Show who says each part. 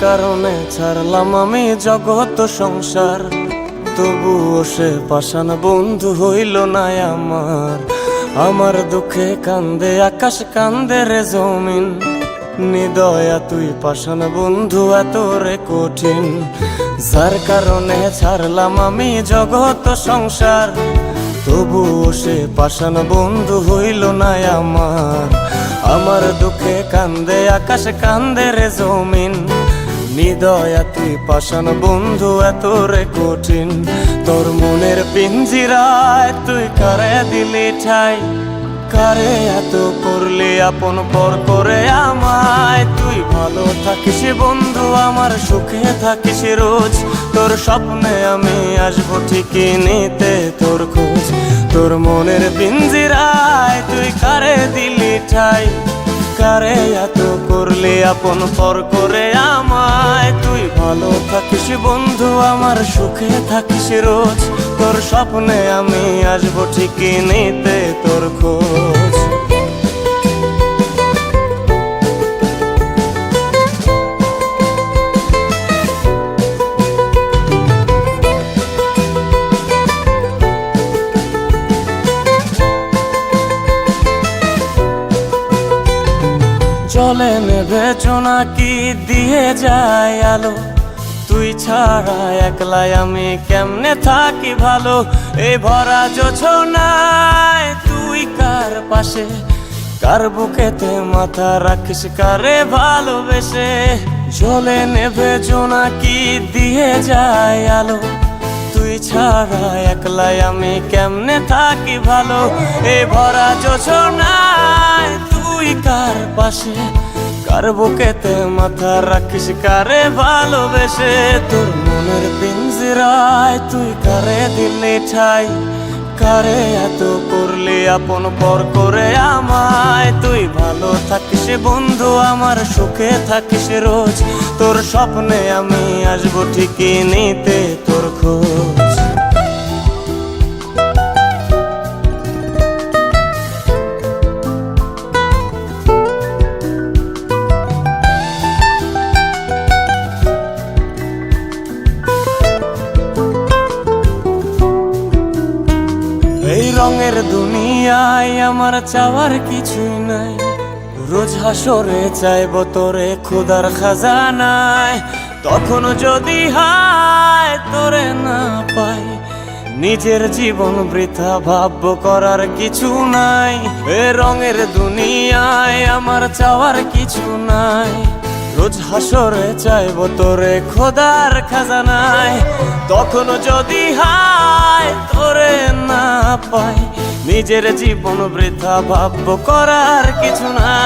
Speaker 1: কারণে ছাড়লাম আমি জগৎ সংসার, তবুও সে পাষাণ বন্ধু হইল না আমার। আমার দুঃখে কান্দে আকাশ, কান্দে রে জমিন, নিদয়া তুই পাষাণ বন্ধু এত রে কঠিন। যার কারণে ছাড়লাম আমি জগৎ সংসার, তবুও সে পাষাণ বন্ধু হইল না আমার। আমার দুঃখে কান্দে আকাশ, কান্দে রে জমিন, নিদয়া তুই পাষাণ বন্ধু এত রে কঠিন। তোর মনের পিঞ্জিরায় তুই কারে দিলি ঠাই, কারে এত করলি আপন পর করে আমায়। তুই ভালো থাকিস বন্ধু আমার, সুখে থাকিস রোজ, তোর স্বপ্নে আমি আসবো ঠিকই নিতে তোর খোঁজ। তোর মনের পিঞ্জিরায় তুই কারে দিলি ঠাই, কারে এত করলি আপন পর করে আমায়। তুই ভালো থাকিস বন্ধু আমার, সুখে থাকিস রোজ, তোর স্বপ্নে আমি আসবো ঠিকই নিতে তোর খোঁজ। জলে নেভে জোনাকি দিয়ে যায় আলো, তুই ছাড়া একলাই আমি কেমনে থাকি ভালো। এই ভরা জোছনায় তুই কার পাশে, কার বুকেতে মাথা রাখিস কারে ভালোবেসে। জলে নেভে জোনাকি দিয়ে যায় আলো, তুই ছাড়া একলাই আমি কেমনে থাকি ভালো। এই ভরা জোছনায় তুই কার পাশে, কার বুকেতে মাথা রাখিস কারে ভালোবেসে। তোর মনের পিঞ্জিরায় তুই কারে দিলি ঠাই, কারে এত করলি আপন পর করে আমায়। তুই ভালো থাকিস বন্ধু আমার, সুখে থাকিস রোজ, তোর স্বপ্নে আমি আসবো ঠিকই নিতে তোর খোঁজ। এই রঙের দুনিয়ায় আমার চাওয়ার কিছুই নাই, রোজ হাসরে চাইব তোরে খোদার খাজানায়। তখন যদি হায় তোরে না পাই, নিজের জীবন বৃথা ভাবব করার কিছু নাই। এ রঙের দুনিয়ায় আমার চাওয়ার কিছু নাই, রোজ হাসরে চাইব তোরে খোদার খাজানায়। তখন যদি হায় তোরে না পাই, নিজের জীবন বৃথা ভাবব করার কিছু নাই।